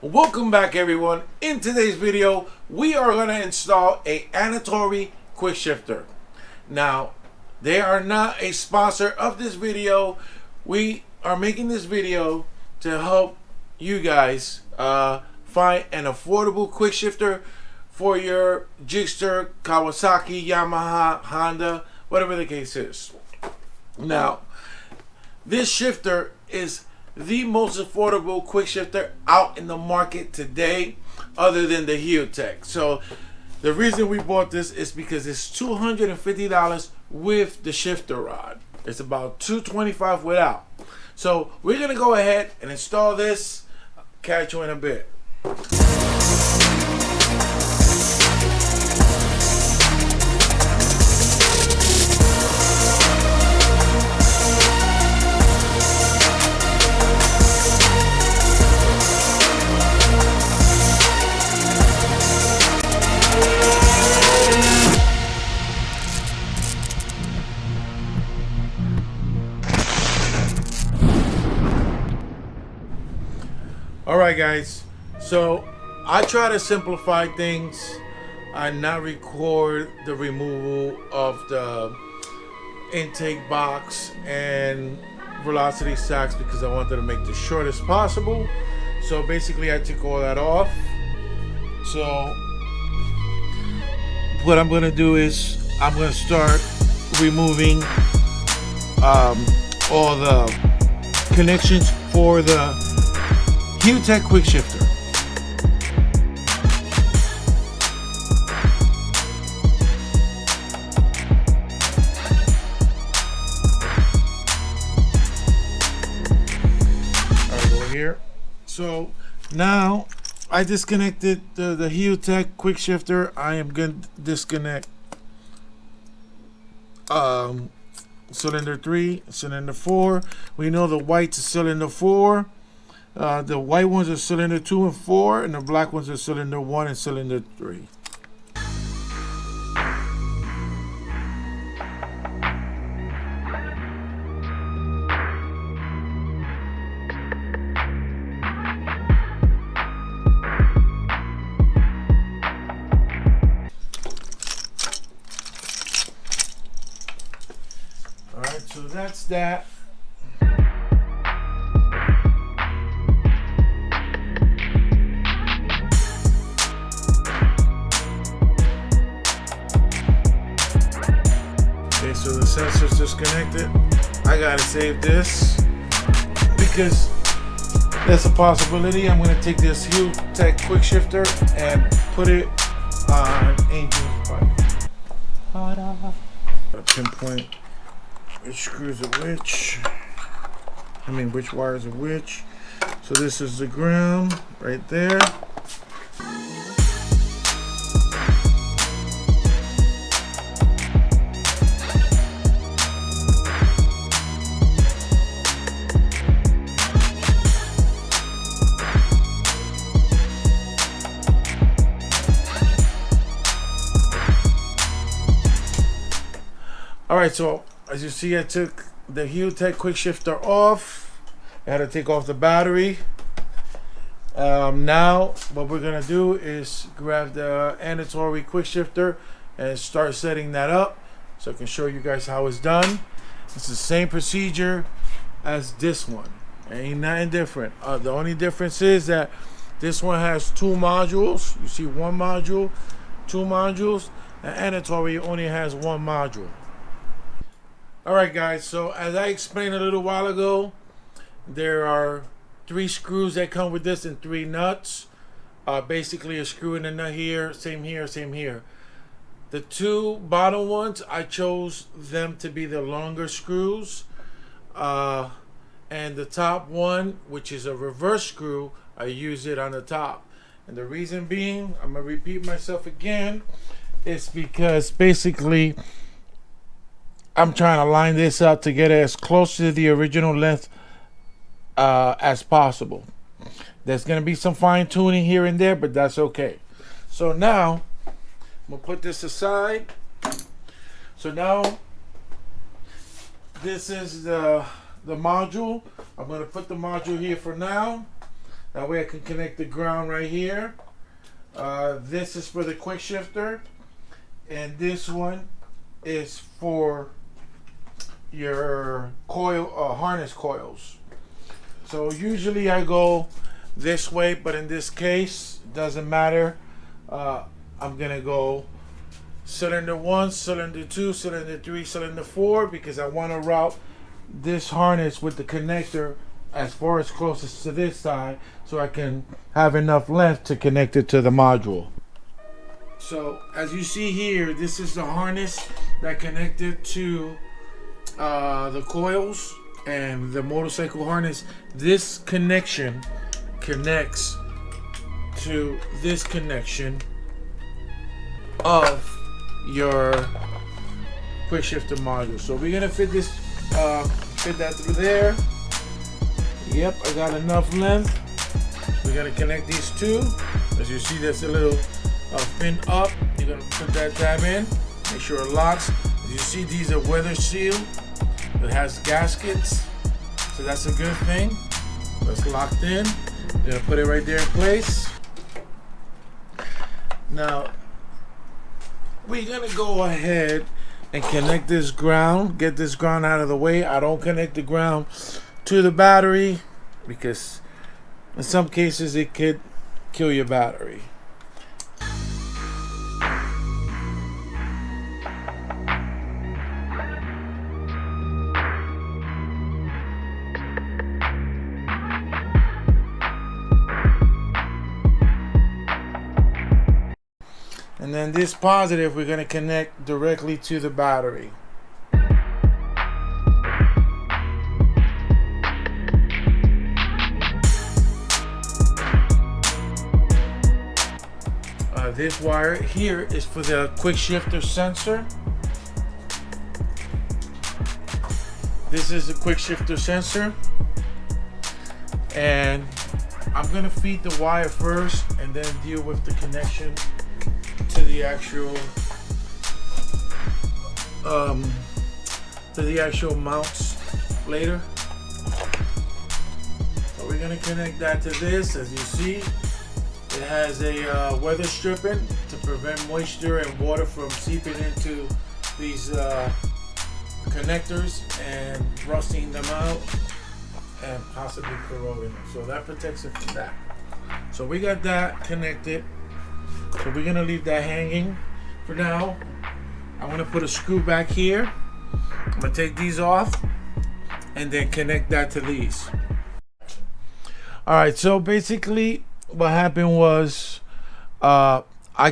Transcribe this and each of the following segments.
Welcome back, everyone. In today's video we are going to install a Annitory quick shifter. Now, they are not a sponsor of this video. We are making this video to help you guys find an affordable quick shifter for your Gsxr, Kawasaki, Yamaha, Honda, whatever the case is. Now, this shifter is the most affordable quick shifter out in the market today, other than the Gsxr. So the reason we bought this is because it's $250 with the shifter rod. It's about $225 without. So we're gonna go ahead and install this. Catch you in a bit. Alright guys, so I try to simplify things and not record the removal of the intake box and velocity sacks because I wanted to make this short as possible. So basically I took all that off. So what I'm going to do is I'm going to start removing all the connections for the Gsxr quick shifter. Alright, over here. So now I disconnected the Gsxr quick shifter. I am going to disconnect cylinder 3, cylinder 4. We know the white's is cylinder 4. The white ones are cylinder 2 and 4, and the black ones are cylinder 1 and cylinder 3. Alright, so that's that. So the sensor's disconnected. I gotta save this because that's a possibility. I'm gonna take this Gsxr quick shifter and put it on Angel's bike. Gotta pinpoint which screws are which. Which wires are which. So this is the ground right there. Alright, so as you see, I took the Gsxr quick shifter off. I had to take off the battery. Now what we're gonna do is grab the Annitory quick shifter and start setting that up so I can show you guys how it's done. It's the same procedure as this one. Ain't nothing different. The only difference is that this one has 2 modules. You see 1 module, 2 modules. The Annitory only has 1 module. Alright guys, so as I explained a little while ago, there are 3 screws that come with this and 3 nuts. Basically a screw and a nut here, same here, same here. The 2 bottom ones, I chose them to be the longer screws. And the top one, which is a reverse screw, I use it on the top. And the reason being, I'm going to repeat myself again, is because basically I'm trying to line this up to get as close to the original length as possible. There's going to be some fine tuning here and there, but that's okay. So now I'm going to put this aside. So now this is the module. I'm going to put the module here for now. That way I can connect the ground right here. This is for the quick shifter, and this one is for your coil harness coils. So usually I go this way, but in this case it doesn't matter. I'm gonna go cylinder 1, cylinder 2, cylinder 3, cylinder 4, because I want to route this harness with the connector as far as closest to this side, so I can have enough length to connect it to the module. So as you see here, this is the harness that connected to the coils and the motorcycle harness. This connection connects to this connection of your quick shifter module. So we're gonna fit this, fit that through there. Yep, I got enough length. We're gonna connect these two. As you see, there's a little pin up. You're gonna put that tab in, make sure it locks. As you see, these are weather sealed. It has gaskets, so that's a good thing. It's locked in. You're gonna put it right there in place. Now, we're gonna go ahead and connect this ground, get this ground out of the way. I don't connect the ground to the battery because in some cases it could kill your battery. And then this positive we're going to connect directly to the battery. This wire here is for the quick shifter sensor. This is the quick shifter sensor. And I'm going to feed the wire first and then deal with the connection to the actual mounts later. So we're gonna connect that to this. As you see, it has a weather stripping to prevent moisture and water from seeping into these connectors and rusting them out and possibly corroding them. So that protects it from that. So we got that connected. So we're gonna leave that hanging for now. I'm gonna put a screw back here. I'm gonna take these off and then connect that to these. All right, so basically what happened was I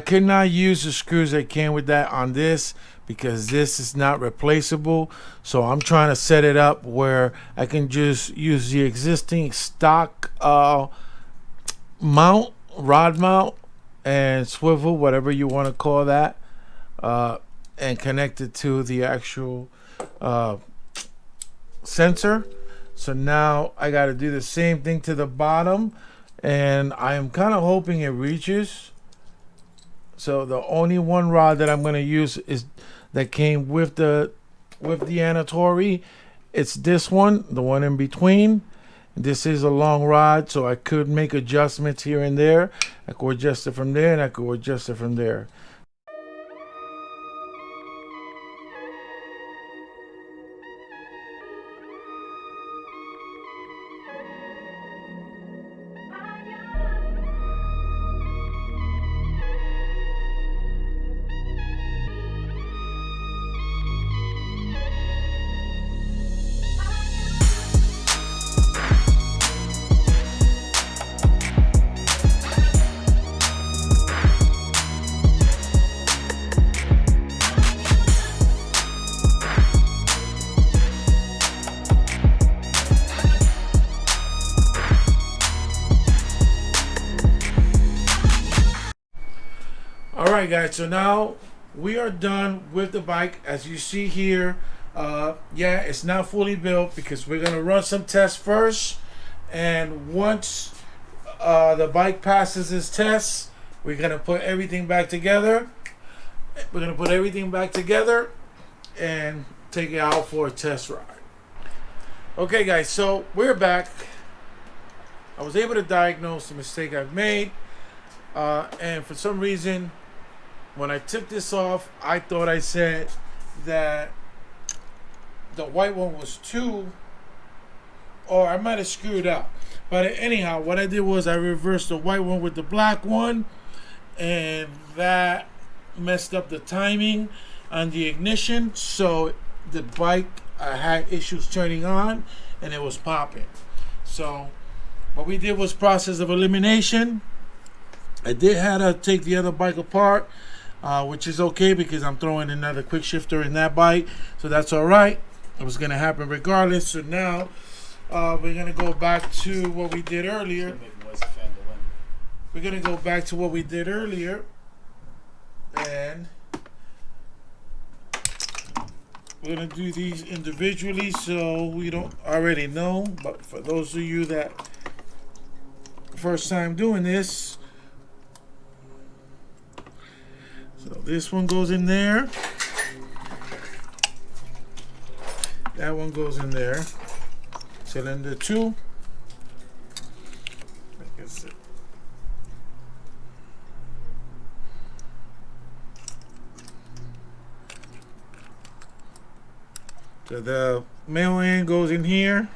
could not use the screws that came with that on this because this is not replaceable. So I'm trying to set it up where I can just use the existing stock mount, rod mount, and swivel, whatever you want to call that, and connect it to the actual sensor. So now I got to do the same thing to the bottom, and I am kind of hoping it reaches. So the only one rod that I'm going to use is that came with the Annitory. It's this one, the one in between. This is a long rod, so I could make adjustments here and there. I could adjust it from there, and I could adjust it from there. Alright guys, so now we are done with the bike. As you see here, yeah, it's not fully built because we're going to run some tests first, and once the bike passes its tests, we're going to put everything back together. We're going to put everything back together and take it out for a test ride. Okay guys, so we're back. I was able to diagnose the mistake I've made. And for some reason, when I took this off, I thought I said that the white one was 2, or I might have screwed up. But anyhow, what I did was I reversed the white one with the black one, and that messed up the timing on the ignition, so the bike had issues turning on and it was popping. So what we did was process of elimination. I did have to take the other bike apart, which is okay because I'm throwing another quick shifter in that bike, so that's all right. It was going to happen regardless. So now we're going to go back to what we did earlier. We're going to go back to what we did earlier, and we're going to do these individually so we don't already know. But for those of you that first time doing this, so this one goes in there. That one goes in there. Cylinder 2. So the male end goes in here.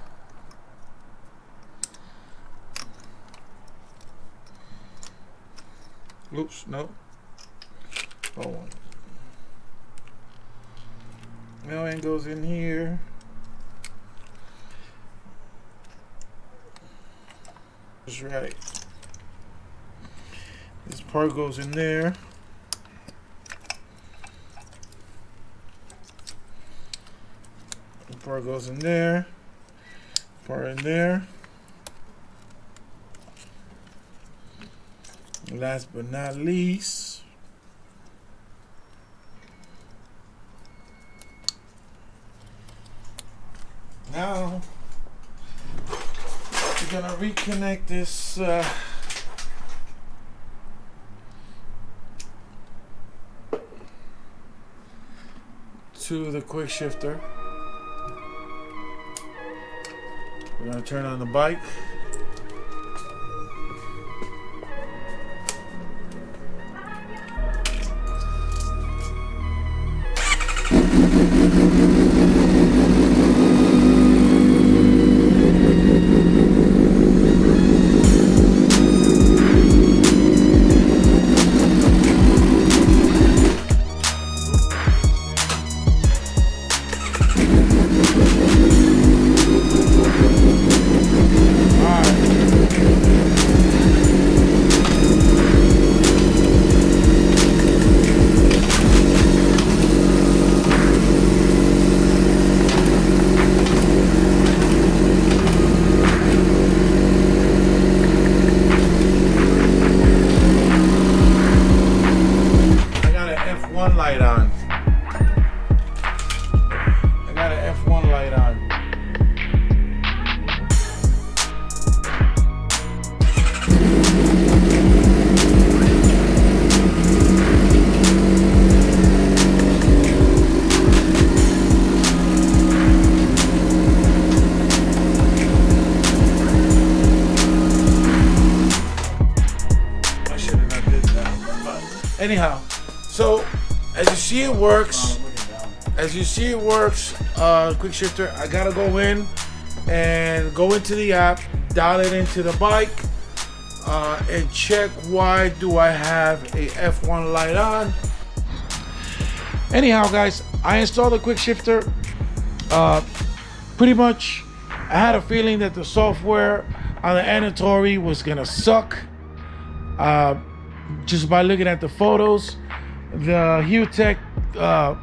Oops, no. Hold on. Male end goes in here. That's right. This part goes in there. Part goes in there, part in there. Last but not least, now we're gonna reconnect this to the quick shifter. We're going to turn on the bike. Anyhow, so as you see it works. Quick shifter. I gotta go in and go into the app, dial it into the bike, and check why do I have a F1 light on. Anyhow, guys, I installed the quick shifter. Pretty much, I had a feeling that the software on the Annitory was gonna suck. Just by looking at the photos, the Gsxr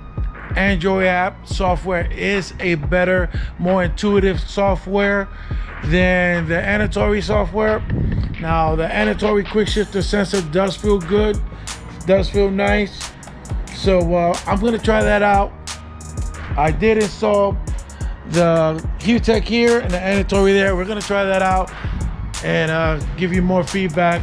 Android app software is a better, more intuitive software than the Annitory software. Now, the Annitory quick shifter sensor does feel good, does feel nice. So I'm gonna try that out. I did install the Gsxr here and the Annitory there. We're gonna try that out and give you more feedback